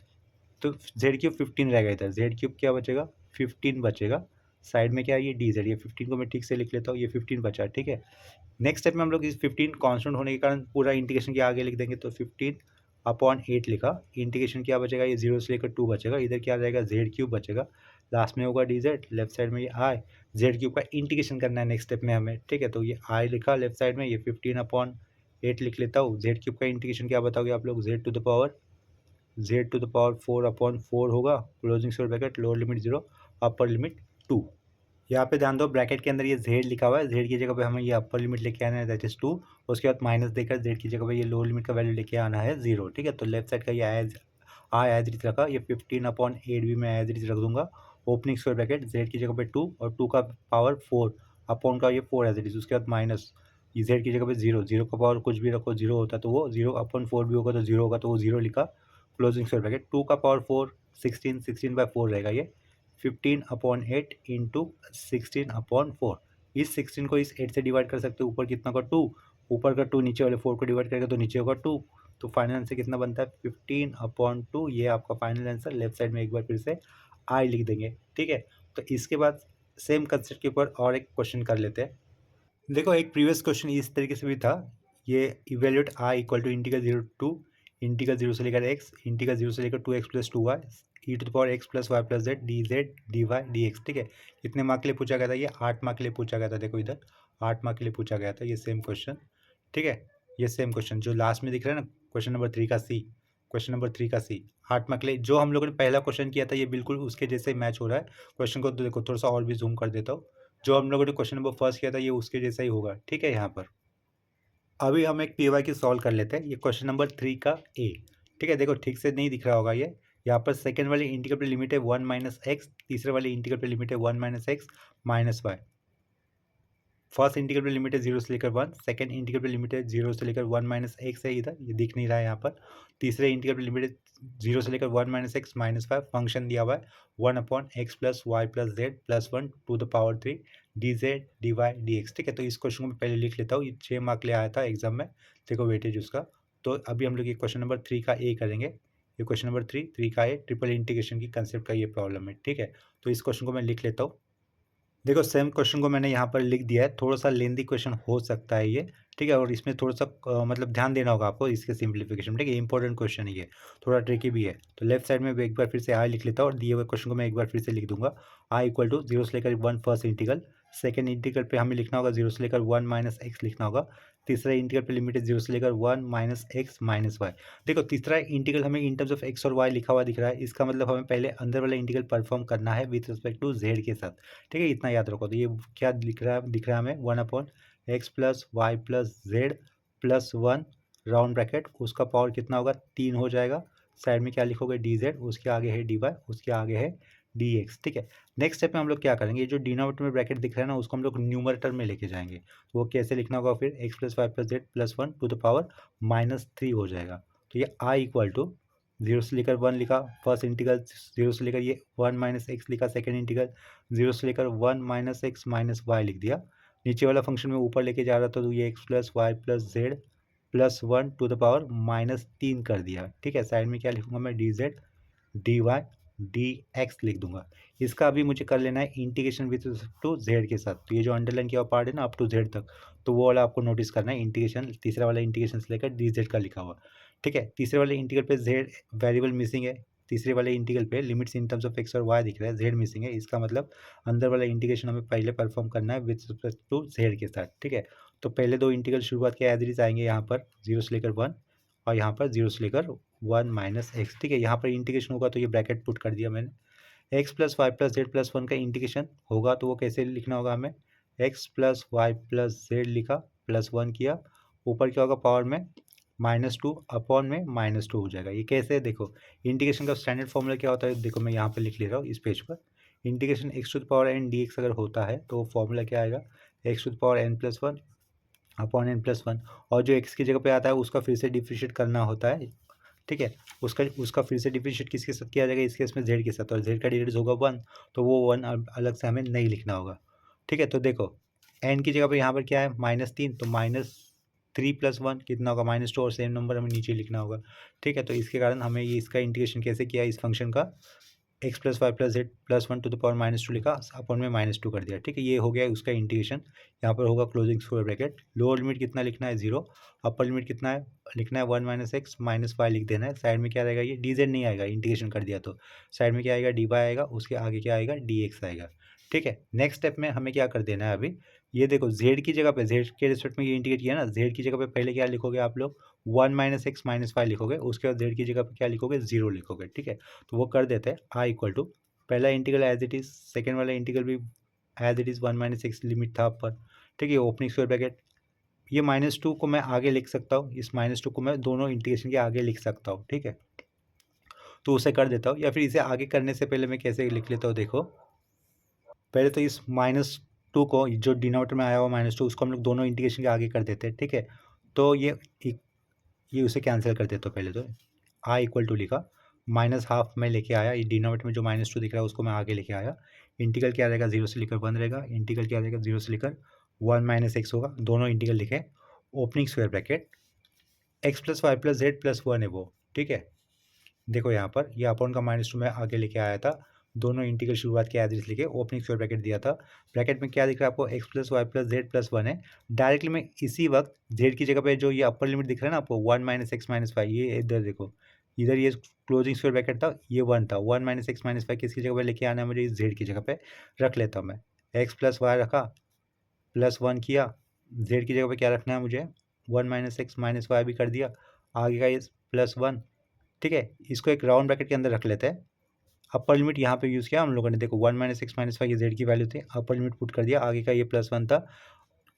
तो जेड क्यूब 15 रहेगा, इधर जेड क्यूब क्या बचेगा, 15 बचेगा, साइड में क्या है, ये डी जेड, ये 15 को मैं ठीक से लिख लेता हूँ, ये 15 बचा, ठीक है। नेक्स्ट स्टेप में हम लोग इस 15 कांस्टेंट होने के कारण पूरा इंटीग्रेशन के आगे लिख देंगे, तो 15/8 लिखा, इंटीग्रेशन क्या बचेगा, ये 0 से लेकर 2 बचेगा, इधर क्या रहेगा, जेड क्यूब बचेगा, लास्ट में होगा डी जेड, लेफ्ट साइड में ये आई, जेड क्यूब का इंटीग्रेशन करना है नेक्स्ट स्टेप में हमें, ठीक है। तो ये आई लिखा लेफ्ट साइड में, ये 15/8 लिख लेता हूँ, जेड क्यूब का इंटीग्रेशन क्या बताओगे आप लोग, जेड टू द पावर 4/4 होगा, closing square bracket, lower limit 0, upper limit 2। यहाँ पे ध्यान दो ब्रैकेट के अंदर ये जेड लिखा हुआ है, जेड की जगह पे हमें ये अपर लिमिट लेके आना है, दैट इज 2, उसके बाद माइनस देकर जेड की जगह पे ये लोअर लिमिट का वैल्यू लेके आना है 0, ठीक है। तो लेफ्ट साइड का ये एज इट रखा, ये 15/8 भी मैं एज इट रख दूंगा, ओपनिंग स्क्वायर ब्रैकेट, जेड की जगह पे 2 और 2 का पावर 4, अपॉन का ये 4 एज इट इज, उसके बाद माइनस ये जेड की जगह पे 0, 0 का पावर कुछ भी रखो 0 होता तो वो 0/4 भी होगा तो 0 होगा, तो वो 0 लिखा, क्लोजिंग स्क्वायर ब्रैकेट, 2 का पावर 4 16, 16/4 रहेगा, ये 15/8 इंटू 16/4, इस 16 को इस 8 से डिवाइड कर सकते हो, ऊपर कितना का 2, ऊपर का 2 नीचे वाले 4 को डिवाइड करेगा तो नीचे होगा 2, तो फाइनल आंसर कितना बनता है 15/2, ये आपका फाइनल आंसर, लेफ्ट साइड में एक बार फिर से आई लिख देंगे, ठीक है। तो इसके बाद सेम कंसेप्ट के ऊपर और एक क्वेश्चन कर लेते हैं। देखो एक प्रीवियस क्वेश्चन इस तरीके से भी था, ये evaluate I equal to integral 0 to integral 0 से लेकर एक्स, इंटीग्रल 0 से लेकर 2x plus 2y, e to the power x plus y plus z, d z d y d x, ठीक है। कितने मार्क के लिए पूछा गया था, ये 8 मार्क के लिए पूछा गया था, देखो इधर 8 मार्क के लिए पूछा गया था ये सेम क्वेश्चन, ठीक है। ये सेम क्वेश्चन जो लास्ट में दिख रहा है ना, क्वेश्चन नंबर 3 का सी, क्वेश्चन नंबर 3 का सी। 8 मार्क के लिए जो हम लोगों ने पहला क्वेश्चन किया था ये बिल्कुल उसके जैसे ही मैच हो रहा है। क्वेश्चन को तो देखो थोड़ा सा और भी जूम कर देता हूँ। जो हम लोगों ने क्वेश्चन नंबर फर्स्ट किया था ये उसके जैसा ही होगा, ठीक है। यहाँ पर अभी हम एक पीवाई की सॉल्व कर लेते हैं। ये क्वेश्चन नंबर 3 का ए, ठीक है। देखो ठीक से नहीं दिख रहा होगा ये। यहाँ पर सेकंड वाली इंटीग्रल पे लिमिट है 1 माइनस एक्स, तीसरे वाली इंटीग्रल पे लिमिट है 1 minus x minus y. First integral पे लिमिट है 0 से लेकर 1, सेकंड इंटीग्रल पे लिमिट है 0 से लेकर 1 माइनस एक्स है, इधर ये दिख नहीं रहा है यहाँ पर। तीसरे इंटीग्रल पे लिमिट है 0 से लेकर 1 माइनस एक्स माइनस 5। फंक्शन दिया हुआ है 1 upon x plus y plus z plus 1 to the power 3 d z d y d x, ठीक है। तो इस क्वेश्चन को मैं पहले लिख लेता हूँ। ये 6 मार्क ले आया था एग्जाम में, देखो वेटेज उसका। तो अभी हम लोग ये क्वेश्चन नंबर 3 का ए करेंगे। ये क्वेश्चन नंबर 3 का ए ट्रिपल इंटीग्रेशन की कंसेप्ट का ये प्रॉब्लम है, ठीक है। तो इस क्वेश्चन को मैं लिख लेता हूँ। देखो सेम क्वेश्चन को मैंने यहाँ पर लिख दिया है। थोड़ा सा लेंदी क्वेश्चन हो सकता है ये, ठीक है। और इसमें थोड़ा सा मतलब ध्यान देना होगा आपको इसके सिंप्लीफिकेशन, ठीक है। इंपॉर्टेंट क्वेश्चन है ये, थोड़ा ट्रिकी भी है। तो लेफ्ट साइड में एक बार फिर से आई लिख लेता हूँ और दिए हुए क्वेश्चन को मैं एक बार फिर से लिख दूंगा। आई इक्वल टू 0 से लेकर 1 फर्स्ट इंटीग्रल, सेकंड इंटीग्रल पे हमें लिखना होगा 0 से लेकर 1 माइनस एक्स लिखना होगा। तीसरा इंटीग्रल पे लिमिट है 0 से लेकर 1 माइनस एक्स माइनस वाई। देखो तीसरा इंटीग्रल हमें इन टर्म्स ऑफ एक्स और वाई लिखा हुआ दिख रहा है, इसका मतलब हमें पहले अंदर वाला इंटीग्रल परफॉर्म करना है विथ रिस्पेक्ट टू जेड के साथ, ठीक है। इतना याद रखो। तो ये क्या दिख रहा है हमें 1 upon x plus y plus z plus 1 round bracket, उसका पावर कितना होगा 3 हो जाएगा। साइड में क्या लिखोगे डी जेड, उसके आगे है डी वाई, उसके आगे है डी एक्स, ठीक है। नेक्स्ट स्टेप में हम लोग क्या करेंगे, ये जो डिनोमिनेटर में ब्रैकेट दिख रहा है ना उसको हम लोग न्यूमरेटर में लेके जाएंगे। तो वो कैसे लिखना होगा फिर, x plus y plus z plus 1 to the power -3 हो जाएगा। तो ये आई इक्वल टू 0 से लेकर 1 लिखा फर्स्ट इंटीग्रल, 0 से लेकर ये 1 माइनस एक्स लिखा सेकेंड इंटीग्रल, 0 से लेकर 1 माइनस एक्स माइनस वाई लिख दिया। नीचे वाला फंक्शन में ऊपर लेके जा रहा था तो ये x plus y plus z plus 1 to the power -3 कर दिया, ठीक है। साइड में क्या लिखूंगा मैं, d z d y d x लिख दूंगा। इसका अभी मुझे कर लेना है इंटीग्रेशन विथ टू जेड के साथ। तो ये जो अंडरलाइन किया हुआ पार्ट है ना अप टू जेड तक, तो वो वाला आपको नोटिस करना है। इंटीग्रेशन तीसरा वाला इंटीग्रेशन से लेकर डी जेड का लिखा हुआ, ठीक है। तीसरे वाले इंटीग्रल पे जेड वेरिएबल मिसिंग है, तीसरे वाले इंटीग्रल पे limits in terms of x और वाई दिख रहा है, जेड मिसिंग है। इसका मतलब अंदर वाला इंटीग्रेशन हमें पहले परफॉर्म करना है विथ रिस्पेक्ट टू जेड के साथ, ठीक है। तो पहले दो इंटीग्रल शुरुआत के एज इट इज आएंगे यहाँ पर 0 से लेकर 1 और यहाँ पर 0 से लेकर 1 माइनस एक्स, ठीक है। यहाँ पर इंटीग्रेशन होगा तो ये ब्रैकेट पुट कर दिया मैंने। X plus y plus z plus 1 का इंटीग्रेशन होगा तो वो कैसे लिखना होगा हमें, x plus y plus z लिखा प्लस 1 किया, ऊपर क्या होगा पावर में -2 अपॉन में -2 हो जाएगा। ये कैसे, देखो इंटीग्रेशन का स्टैंडर्ड फॉर्मूला क्या होता है, देखो मैं यहाँ पर लिख ले रहा हूँ इस पेज पर। Integration x to the power n d x अगर होता है तो फॉर्मूला क्या आएगा, x to the power n plus 1 upon n plus 1। और जो एक्स की जगह पे आता है उसका फिर से डिफ्रेंशिएट करना होता है, ठीक है। उसका उसका फिर से डिफ्रेंशिएट किसके साथ किया जाएगा, इस केस में जेड के साथ, और जेड का डिफरेंस होगा 1, तो वो 1 अलग से हमें नहीं लिखना होगा, ठीक है। तो देखो एन की जगह पर यहाँ पर क्या है -3, तो -3 प्लस 1 कितना होगा -2, और सेम नंबर हमें नीचे लिखना होगा, ठीक है। तो इसके कारण हमें ये इसका इंटीग्रेशन कैसे किया इस फंक्शन का, x plus y plus z plus 1 to the power -2 लिखा, अपॉन में -2 कर दिया, ठीक है। ये हो गया उसका इंटीग्रेशन। यहाँ पर होगा closing square bracket, lower limit कितना लिखना है 0, अपर लिमिट कितना है लिखना है 1 माइनस एक्स माइनस वाई लिख देना है। साइड में क्या रहेगा, ये डी जेड नहीं आएगा इंटीग्रेशन कर दिया तो साइड में क्या आएगा डी वाई आएगा, उसके आगे क्या आएगा डी एक्स आएगा, ठीक है। नेक्स्ट स्टेप में हमें क्या कर देना है अभी, ये देखो जेड की जगह पे, जेड के रिस्पेक्ट में ये इंटीग्रेट किया ना, जेड की जगह पे पहले क्या लिखोगे आप लोग 1 माइनस एक्स माइनस वाई लिखोगे, उसके बाद जेड की जगह पे क्या लिखोगे 0 लिखोगे, ठीक है। तो वो कर देते हैं आई इक्वल टू, पहला integral as it is, second वाला इंटीग्रल भी as it is 1 minus x limit था पर, ठीक है। ओपनिंग स्क्वायर ब्रैकेट, ये -2 को मैं आगे लिख सकता हूँ, इस -2 को मैं दोनों इंटीग्रेशन के आगे लिख सकता हूँ, ठीक है। तो उसे कर देता हूँ, या फिर इसे आगे करने से पहले मैं कैसे लिख लेता हूँ, देखो पहले तो इस -2 को जो डिनोमिनेटर में आया हुआ -2 उसको हम लोग दोनों इंटीग्रेशन के आगे कर देते हैं, ठीक है। तो ये उसे कैंसिल कर देता हूँ पहले तो, आई इक्वल टू लिखा, -हाफ में लेके आया, ये डिनोमिनेटर में जो -2 दिख रहा है उसको मैं आगे लेके आया। इंटीग्रल क्या रहेगा 0 से लेकर 1 रहेगा, इंटीग्रल क्या रहेगा 0 से लेकर 1 माइनस एक्स होगा, दोनों इंटीग्रल लिखे, opening square bracket, x plus y plus z plus 1 है वो, ठीक है। देखो यहाँ पर ये अपॉन का -2 मैं आगे लेके आया था, दोनों इंटीग्रल शुरुआत के एज इट इज लिखे, ओपनिंग स्क्वायर ब्रैकेट दिया था। ब्रैकेट में क्या दिख रहा है आपको, x plus y plus z plus 1 है। डायरेक्टली मैं इसी वक्त जेड की जगह पे जो ये अपर लिमिट दिख रहा है ना आपको 1 माइनस एक्स माइनस वाई, ये इधर देखो, इधर ये क्लोजिंग स्क्वायर ब्रैकेट था, ये 1 था, 1 माइनस एक्स माइनस वाई किसकी जगह पे लेके आना है मुझे, इस जेड की जगह पे रख लेता हूँ मैं। एक्स प्लस वाई रखा प्लस 1 किया, जेड की जगह पे क्या रखना है मुझे 1 माइनस एक्स माइनस वाई भी कर दिया, आगे का ये +1 ठीक है, इसको एक राउंड ब्रैकेट के अंदर रख लेते हैं। अपर लिमिट यहाँ पे यूज़ किया हम लोगों ने, देखो 1 - x - 5 ये z की वैल्यू थी, अपर लिमिट पुट कर दिया, आगे का ये +1 था।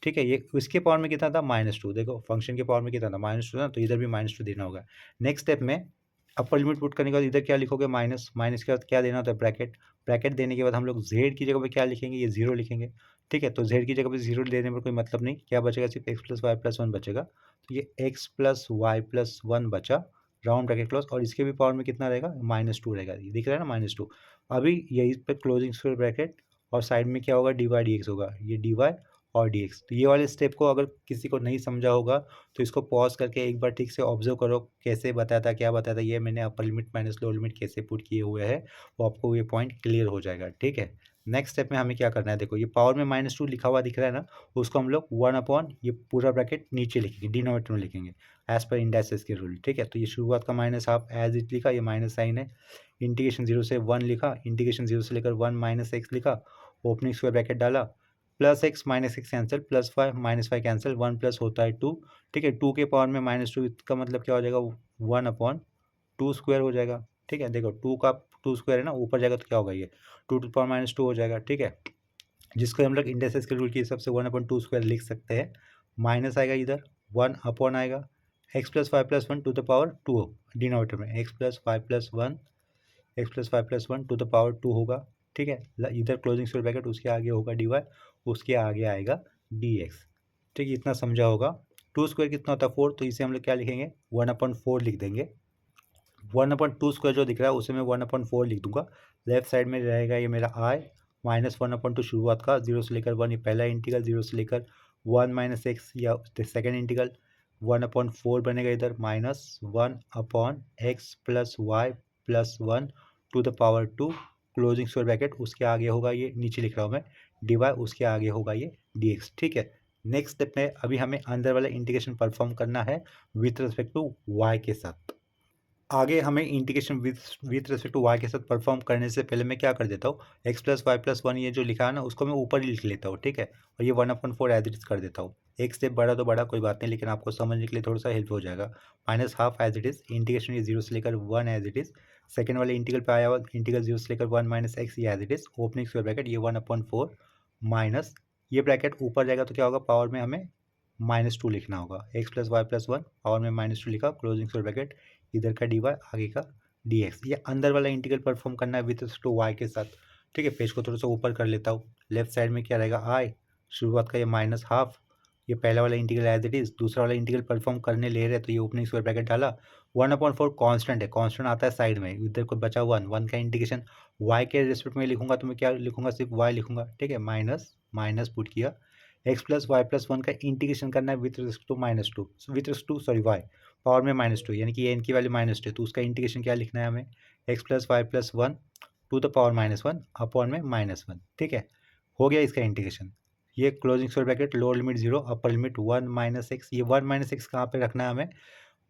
ठीक है, ये इसके पावर में कितना था -2, देखो फंक्शन के पावर में कितना था -2 ना, तो इधर भी -2 देना होगा। नेक्स्ट स्टेप में अपर लिमिट पुट करने के बाद इधर क्या लिखोगे, माइनस, माइनस के बाद क्या देना होता है, ब्रैकेट, ब्रैकेट देने के बाद हम लोग z की जगह पे क्या लिखेंगे, ये 0 लिखेंगे। ठीक है, तो z की जगह पे 0 देने पर कोई मतलब नहीं, क्या बचेगा, सिर्फ x + y + 1 बचेगा। तो ये x + y + 1 बचा, राउंड ब्रैकेट क्लोज, और इसके भी पावर में कितना रहेगा, -2 रहेगा, ये दिख रहा है ना -2। अभी यही पे क्लोजिंग स्क्वायर ब्रैकेट, और साइड में क्या होगा, dy/dx होगा, ये dy और dx। तो ये वाले स्टेप को अगर किसी को नहीं समझा होगा तो इसको पॉज करके एक बार ठीक से ऑब्जर्व करो, कैसे बताया था, क्या बताया था, ये मैंने upper limit minus lower limit कैसे पुट किए हुए हैं, वो आपको ये पॉइंट क्लियर हो जाएगा। ठीक है, नेक्स्ट स्टेप में हमें क्या करना है, देखो ये पावर में -2 लिखा हुआ दिख रहा है ना, उसको हम लोग 1 ये पूरा ब्रैकेट नीचे लिखेंगे, डिनोमिनेटर में लिखेंगे एज पर इंडाइसेस के रूल। ठीक है, तो ये शुरुआत का -1/2 एज इट लिखा, ये माइनस साइन है, इंटीग्रेशन 0 से 1 लिखा, इंटीग्रेशन 0 से लेकर 1 - x लिखा, ओपनिंग स्क्वायर ब्रैकेट डाला, +x -x cancel, +5 -5 cancel, 1 plus होता है 2। ठीक है, 2 के पावर में -2, इसका मतलब क्या हो जाएगा, 1/2 स्क्वायर हो जाएगा। ठीक है, देखो 2 का 2 स्क्वायर है ना, ऊपर जाएगा तो क्या होगा, ये 2 टू पावर -2 हो जाएगा। ठीक है, जिसको हम लोग इंडेक्सेस के रूल के हिसाब से 1/2 स्क्वायर लिख सकते हैं। माइनस आएगा इधर, 1 आएगा, x + 5 + 1 to the power 2 denominator में, x + 5 + 1, x + 5 + 1 to the power 2 होगा। ठीक है, इधर क्लोजिंग स्क्वायर ब्रैकेट, उसके आगे होगा dy, उसके आगे आएगा dx। ठीक है, इतना समझा होगा। 2 स्क्वायर कितना होता है, 4, तो इसे हम लोग क्या लिखेंगे, 1/4 लिख देंगे। 1/2 स्क्वायर जो दिख रहा है उसे मैं 1/4 लिख दूंगा। लेफ्ट साइड में रहेगा ये मेरा i, -1/2 शुरुआत का, 0 से लेकर 1 ये पहला इंटीग्रल, 0 से लेकर 1 - x या सेकेंड इंटीग्रल, 1/4 बनेगा इधर, -1/x + y + 1 to the power 2, closing square bracket, उसके आगे होगा ये, नीचे लिख रहा हूँ मैं, dy, उसके आगे होगा ये dx। ठीक है, नेक्स्ट स्टेप में अभी हमें अंदर वाला इंटीग्रेशन परफॉर्म करना है विथ रिस्पेक्ट टू y के साथ। आगे हमें integration with respect to y के साथ परफॉर्म करने से पहले मैं क्या कर देता हूँ, x + y + 1 ये जो लिखा है ना, उसको मैं ऊपर ही लिख लेता हूँ। ठीक है, और ये 1/4 एज इट इज कर देता हूँ। एक स्टेप बढ़ा तो बड़ा कोई बात नहीं, लेकिन आपको समझने के लिए थोड़ा सा हेल्प हो जाएगा। -1/2 एज इट इज, इंटीग्रेशन ये 0 से लेकर 1 एज इट इज, सेकंड वाले इंटीग्रल पे आया हुआ इंटीग्रल 0 से लेकर 1 - x ये as it is, opening square bracket, ये 1/4 माइनस, ये ब्रैकेट ऊपर जाएगा तो क्या होगा, पावर में हमें -2 लिखना होगा, x + y + 1 पावर में -2 लिखा, क्लोजिंग स्क्वायर ब्रैकेट, इधर का dy, आगे का dx। ये अंदर वाला इंटीग्रल परफॉर्म करना है विथ रिस्पेक्ट टू y के साथ। ठीक है, पेज को थोड़ा सा ऊपर कर लेता हूँ। लेफ्ट साइड में क्या रहेगा, i, शुरुआत का ये -1/2, ये पहला वाला इंटीग्रल एज इट इज, दूसरा वाला इंटीग्रल परफॉर्म करने ले रहे तो ये ओपनिंग स्क्वायर ब्रैकेट डाला, 1/4 कांस्टेंट है, कांस्टेंट आता है साइड में, इधर को बचा 1 का इंटीग्रेशन y के रिस्पेक्ट में लिखूंगा तो मैं क्या लिखूंगा, सिर्फ y लिखूंगा। ठीक है, माइनस माइनस पुट किया, x + y + 1 का इंटीग्रेशन करना है with respect to -2, with respect to sorry y, power में -2, यानी कि ये n की वैल्यू -2 है, तो उसका इंटीग्रेशन क्या लिखना है हमें, x + y + 1 to the power -1 upon में -1। ठीक है, हो गया इसका इंटीग्रेशन। ये closing square bracket, lower limit 0, upper limit 1 - x, ये 1 - x कहाँ पे रखना है हमें,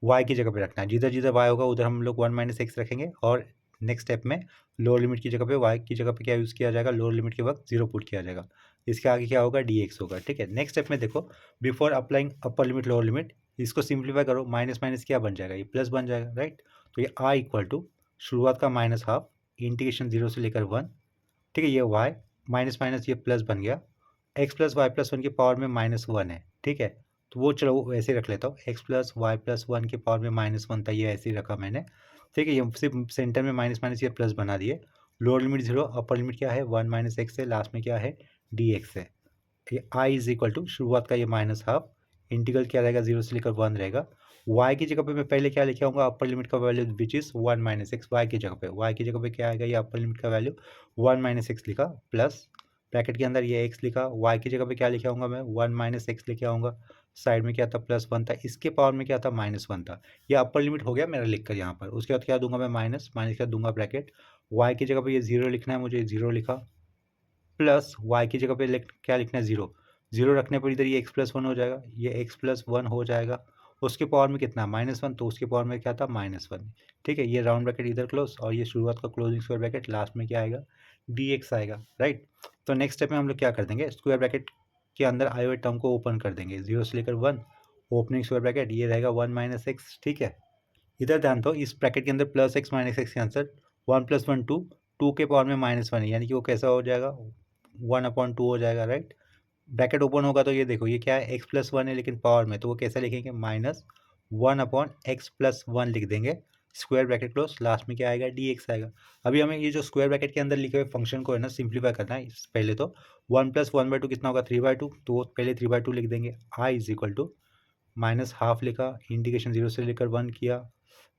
y की जगह पे रखना है, जिधर जिधर y होगा उधर हम लोग 1 - x रखेंगे, और नेक्स्ट स्टेप में लोअर लिमिट की जगह पे y की जगह पे क्या यूज़ किया जाएगा, लोअर लिमिट के वक्त 0 पुट किया जाएगा, इसके आगे क्या होगा, dx होगा। ठीक है, नेक्स्ट स्टेप में देखो, before applying upper limit lower limit, इसको सिंप्लीफाई करो, माइनस माइनस क्या बन जाएगा, ये प्लस बन जाएगा, राइट। तो ये i = शुरुआत का -1/2, इंटीग्रेशन 0 से लेकर 1। ठीक है, ये y माइनस माइनस ये प्लस बन गया, x + y + 1 की पावर में -1 है। ठीक है, तो वो चलो वैसे ही रख लेता हूँ, x + y + 1 की पावर में -1 था, ये ऐसे ही रखा मैंने। ठीक है, ये सिर्फ सेंटर में माइनस माइनस ये प्लस बना दिए, लोअर लिमिट 0, अपर लिमिट क्या है, 1 - x है, लास्ट में क्या है, dx है। ये i = शुरुआत का ये -1/2, इंटीग्रल क्या रहेगा, 0 से लेकर 1 रहेगा, y की जगह पे मैं पहले क्या लिखे आऊँगा, अपर लिमिट का value which is 1 - x, y की जगह पे क्या आएगा, ये अपर लिमिट का वैल्यू 1 - x लिखा, प्लस ब्रैकेट के अंदर ये x लिखा, y की जगह पे क्या लिखे आऊँगा मैं, 1 - x लेके आऊँगा, साइड में क्या था, +1 था, इसके पावर में क्या था, -1 था। ये अपर लिमिट हो गया मेरा लिख कर यहाँ पर। उसके बाद क्या दूंगा मैं, माइनस माइनस क्या दूंगा, ब्रैकेट, y की जगह पे ये 0 लिखना है मुझे, 0 लिखा, प्लस y की जगह पे क्या लिखना है, 0, 0 रखने पर इधर ये x + 1 हो जाएगा, ये x + 1 हो जाएगा, उसके पावर में कितना, -1, तो उसके पावर में क्या था, -1। ठीक है, ये राउंड ब्रैकेट इधर क्लोज, और ये शुरुआत का क्लोजिंग स्क्वायर ब्रैकेट, लास्ट में क्या आएगा, dx आएगा, राइट। तो नेक्स्ट स्टेप में हम लोग क्या कर देंगे, स्क्वायर ब्रैकेट के अंदर आए हुए टर्म को ओपन कर देंगे, 0 से लेकर 1, ओपनिंग स्क्वायर ब्रैकेट, ये रहेगा 1 - x। ठीक है, इधर ध्यान दो, इस ब्रैकेट के अंदर प्लस एक्स माइनस एक्स के आंसर 1 + 1 2, 2 के पावर में -1 है, यानी कि वो कैसा हो जाएगा 1/2 हो जाएगा, राइट। ब्रैकेट ओपन होगा तो ये देखो ये क्या है x + 1 है लेकिन पावर में, तो वो कैसा लिखेंगे -1/x + 1 लिख देंगे, स्क्वायर ब्रैकेट क्लोज, लास्ट में क्या आएगा dx आएगा। अभी हमें ये जो स्क्वायर ब्रैकेट के अंदर लिखे हुए फंक्शन को है ना सिंप्लीफाई करना है। पहले तो 1 + 1/2 कितना होगा 3/2, तो पहले 3/2 लिख देंगे। I = -½ लिखा, इंटीग्रेशन 0 से लेकर 1 किया,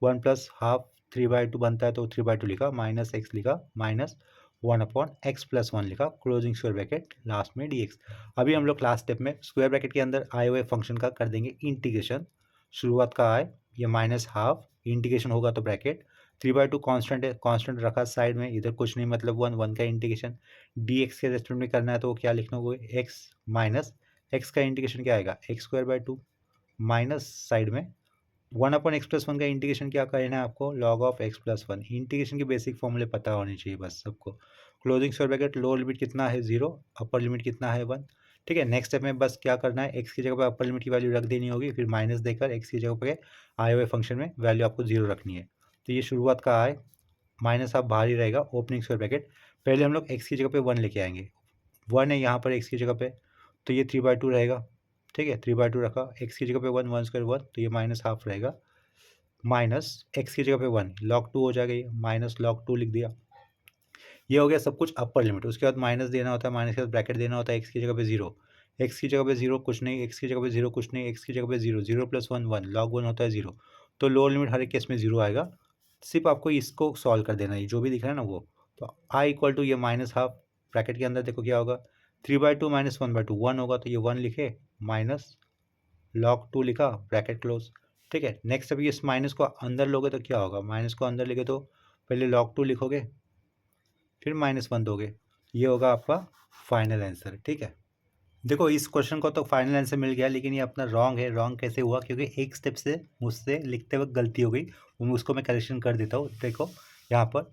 1 + ½ 3/2 बनता है तो 3/2 लिखा, -x लिखा, -1/x + 1 लिखा, क्लोजिंग स्क्वायर ब्रैकेट, लास्ट में dx। अभी हम लोग लास्ट स्टेप में स्क्वायर ब्रैकेट के अंदर आए हुए फंक्शन का कर देंगे इंटीग्रेशन। शुरुआत का आए ये -½ इंटीग्रेशन होगा तो ब्रैकेट 3/2 कांस्टेंट है, कांस्टेंट रखा साइड में, इधर कुछ नहीं मतलब 1 का इंटीग्रेशन dx के रेस्पेक्ट में करना है तो वो क्या लिखना होगा x माइनस x का इंटीग्रेशन क्या आएगा x² माइनस साइड में 1/x + 1 का इंटीग्रेशन क्या करना है आपको log ऑफ x + 1। इंटीग्रेशन के बेसिक फॉर्मूले पता होने चाहिए बस सबको। Closing square bracket lower limit कितना है 0, अपर लिमिट कितना है 1। ठीक है, नेक्स्ट स्टेप में बस क्या करना है x की जगह पे अपर लिमिट की वैल्यू रख देनी होगी, फिर माइनस देकर x की जगह पे आए हुए फंक्शन में वैल्यू आपको 0 रखनी है। तो ये शुरुआत का आए माइनस आप बाहर ही रहेगा, ओपनिंग स्क्वायर ब्रैकेट, पहले हम लोग x की जगह पे 1 लेके आएंगे, 1 है यहाँ पर x की जगह पे, तो ये 3/2 रहेगा। ठीक है, 3/2 रखा, x की जगह पे 1 1² तो ये -½ रहेगा, माइनस x की जगह पे 1 log 2 हो जाएगा, ये माइनस log 2 लिख दिया। ये हो गया सब कुछ अपर लिमिट। उसके बाद माइनस देना होता है, माइनस के बाद ब्रैकेट देना होता है, x की जगह पे 0, x की जगह पे 0 कुछ नहीं, x की जगह पे 0 कुछ नहीं, x की जगह पे 0, 0 + 1 1, log 1 होता है 0, तो लोअर लिमिट हर एक केस में 0 आएगा। सिर्फ आपको इसको सॉल्व कर देना है, जो भी दिख रहा है ना वो। तो I = ये -½ ब्रैकेट के अंदर देखो क्या होगा 3/2 - 1/2 1 होगा, तो ये 1 लिखे, माइनस log 2 लिखा, ब्रैकेट क्लोज। ठीक है, नेक्स्ट अभी इस माइनस को अंदर लोगे तो क्या होगा, माइनस को अंदर लेगे तो पहले log 2 लिखोगे, फिर -1 दोगे, ये होगा आपका फाइनल आंसर। ठीक है, देखो इस क्वेश्चन को तो फाइनल आंसर मिल गया, लेकिन ये अपना रॉन्ग है। रॉन्ग कैसे हुआ, क्योंकि एक स्टेप से मुझसे लिखते वक्त गलती हो गई, उसको मैं करेक्शन कर देता हूँ। देखो यहाँ पर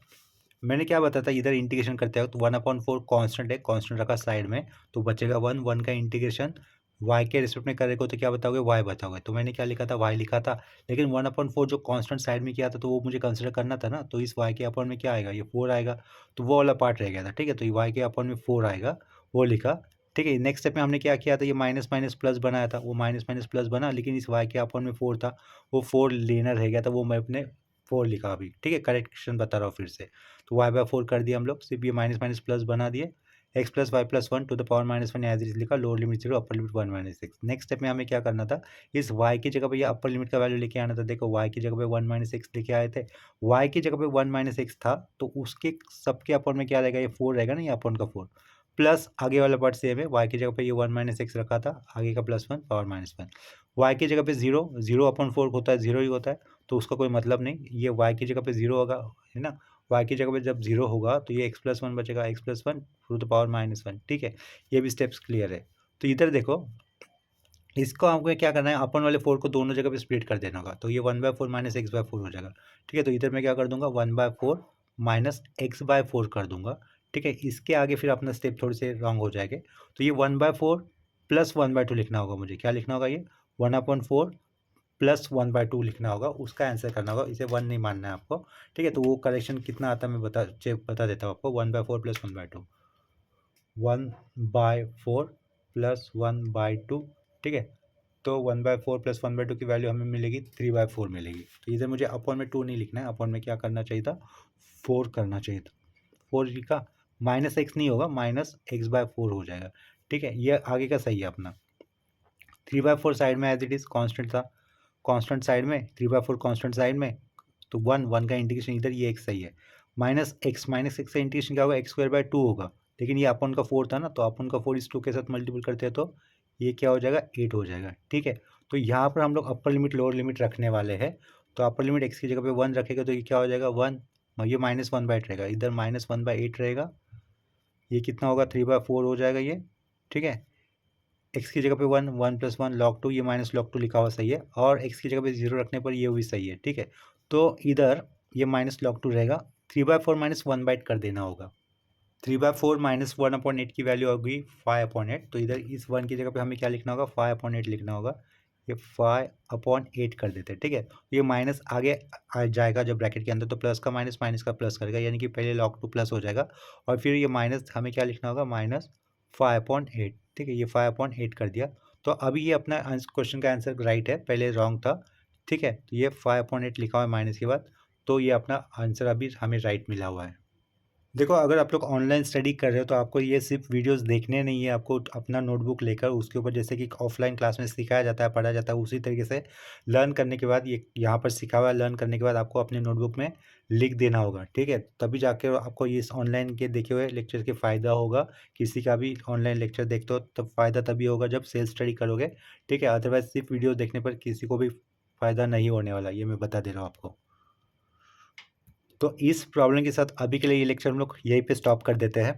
मैंने क्या बताया था, इधर इंटीग्रेशन करते हो तो 1/4 कांस्टेंट है, कांस्टेंट रखा साइड में, तो बचेगा 1 1 का इंटीग्रेशन y के रिस्पेक्ट में करेगा तो क्या बताओगे y बताओगे, तो मैंने क्या लिखा था y लिखा था, लेकिन 1/4 जो कांस्टेंट साइड में किया था तो वो मुझे कंसिडर करना था ना, तो इस y के अपॉन में क्या आएगा, ये 4 आएगा, तो वो वाला पार्ट रह गया था। ठीक है, तो ये y के अपॉन में 4 आएगा, वो लिखा। ठीक है, नेक्स्ट स्टेप में हमने क्या किया था, ये माइनस माइनस प्लस बनाया था, वो माइनस माइनस प्लस बना, लेकिन इस y के अपॉन में 4 था, वो 4 लेना रह गया था, वो मैं अपने 4 लिखा अभी। ठीक है, करेक्शन बता रहा हूँ फिर से, तो y/4 कर दिया हम लोग, सिर्फ ये माइनस माइनस प्लस बना दिए, x + y + 1 to the power -1 as it is लिखा, lower limit 0 upper limit 1 - x। Next step में हमें क्या करना था, इस y की जगह पे ये अपर लिमिट का वैल्यू लेके आना था। देखो y की जगह पे 1 - x लेके आए थे, y की जगह पे 1 - x था, तो उसके सबके अपॉन में क्या रहेगा, ये 4 रहेगा ना, ये अपॉन का 4 प्लस आगे वाला पार्ट सेम है, y की जगह पे ये 1 - x रखा था, आगे का +1 पावर -1, y की जगह पे 0 0/4 होता है, 0 ही होता है, तो उसका कोई मतलब नहीं, ये y की जगह पे 0 होगा, है ना। y की जगह पे जब 0 होगा तो ये x + 1 बचेगा, x + 1 टू द पावर -1। ठीक है, ये भी स्टेप्स क्लियर है। तो इधर देखो, इसको हमको क्या करना है, अपन वाले 4 को दोनों जगह पे स्प्लिट कर देना होगा, तो ये 1/4 - x/4 हो जाएगा। ठीक है, तो इधर मैं क्या कर दूंगा 1/4 - x/4 कर दूंगा। ठीक है, इसके आगे फिर अपना स्टेप थोड़े से रॉन्ग हो जाएंगे, तो ये 1/4 + 1/2 लिखना होगा मुझे। क्या लिखना होगा, ये 1/4 + 1/2 लिखना होगा, उसका आंसर करना होगा, इसे 1 नहीं मानना है आपको। ठीक है, तो वो करेक्शन कितना आता है मैं बता देता हूँ आपको, 1/4 + 1/2, 1/4 + 1/2। ठीक है, तो 1/4 + 1/2 की वैल्यू हमें मिलेगी 3/4 मिलेगी। तो इधर मुझे अपॉन में 2 नहीं लिखना है, अपॉन में क्या करना चाहिए था, 4 करना चाहिए था, 4 लिखा, -x नहीं होगा, -x/4 हो जाएगा। ठीक है, ये आगे का सही है अपना। 3/4 साइड में एज इट इज़ कांस्टेंट था, कांस्टेंट साइड में 3/4 कांस्टेंट साइड में, तो 1 1 का इंटीग्रेशन इधर, ये x सही है, -x का इंटीग्रेशन क्या होगा, x² होगा, लेकिन ये अपन का 4 था ना, तो अपन का 4 इस 2 के साथ मल्टीपल करते हैं तो ये क्या हो जाएगा 8 हो जाएगा। ठीक है, तो यहाँ पर हम लोग अपर लिमिट लोअर लिमिट रखने वाले हैं, तो अपर लिमिट x की जगह पे 1 रखेगा तो ये क्या हो जाएगा 1, ये -1/8 रहेगा, इधर -1/8 रहेगा, ये कितना होगा 3/4 हो जाएगा ये। ठीक है, x की जगह पे 1 1 + 1 log 2, ये -log 2 लिखा हुआ सही है, और x की जगह पे 0 रखने पर ये भी सही है। ठीक है, तो इधर ये -log 2 रहेगा, 3/4 - 1/8 कर देना होगा, 3/4 - 1/8 की वैल्यू होगी 5/8, तो इधर इस 1 की जगह पे हमें क्या लिखना होगा 5/8 लिखना होगा, ये 5/8 कर देते हैं, ठीक है। ये माइनस आगे आ जाएगा जब ब्रैकेट के अंदर, तो प्लस का माइनस, माइनस का प्लस करेगा, यानी कि पहले log 2 प्लस हो जाएगा और फिर ये माइनस हमें क्या लिखना होगा, -5/8, ठीक है। ये 5/8 कर दिया। तो अभी ये अपना क्वेश्चन का आंसर राइट है, पहले रॉन्ग था, ठीक है। तो ये 5/8 लिखा हुआ है माइनस के बाद, तो ये अपना आंसर अभी हमें राइट मिला हुआ है। देखो, अगर आप लोग ऑनलाइन स्टडी कर रहे हो तो आपको ये सिर्फ वीडियोस देखने नहीं है, आपको अपना नोटबुक लेकर उसके ऊपर जैसे कि ऑफलाइन क्लास में सिखाया जाता है, पढ़ाया जाता है, उसी तरीके से लर्न करने के बाद, ये यहाँ पर सिखा हुआ है, लर्न करने के बाद आपको अपने नोटबुक में लिख देना होगा, ठीक है। तभी जाके आपको इस ऑनलाइन के देखे हुए लेक्चर के फ़ायदा होगा। किसी का भी ऑनलाइन लेक्चर देखते हो तब फ़ायदा तभी होगा जब सेल्फ स्टडी करोगे, ठीक है। अदरवाइज सिर्फ वीडियो देखने पर किसी को भी फ़ायदा नहीं होने वाला, ये मैं बता दे रहा हूँ आपको। तो इस प्रॉब्लम के साथ अभी के लिए ये लेक्चर हम लोग यहीं पे स्टॉप कर देते हैं।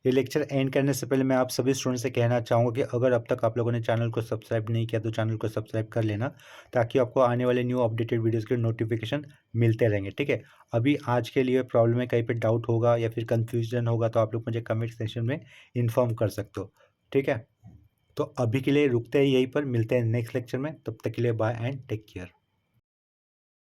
ये लेक्चर एंड करने से पहले मैं आप सभी स्टूडेंट से कहना चाहूँगा कि अगर अब तक आप लोगों ने चैनल को सब्सक्राइब नहीं किया तो चैनल को सब्सक्राइब कर लेना, ताकि आपको आने वाले न्यू अपडेटेड वीडियोज़ के नोटिफिकेशन मिलते रहेंगे, ठीक है। अभी आज के लिए प्रॉब्लम में कहीं पे डाउट होगा या फिर कन्फ्यूजन होगा तो आप लोग मुझे कमेंट सेक्शन में इन्फॉर्म कर सकते हो, ठीक है। तो अभी के लिए रुकते हैं यहीं पर, मिलते हैं नेक्स्ट लेक्चर में, तब तक के लिए बाय एंड टेक केयर।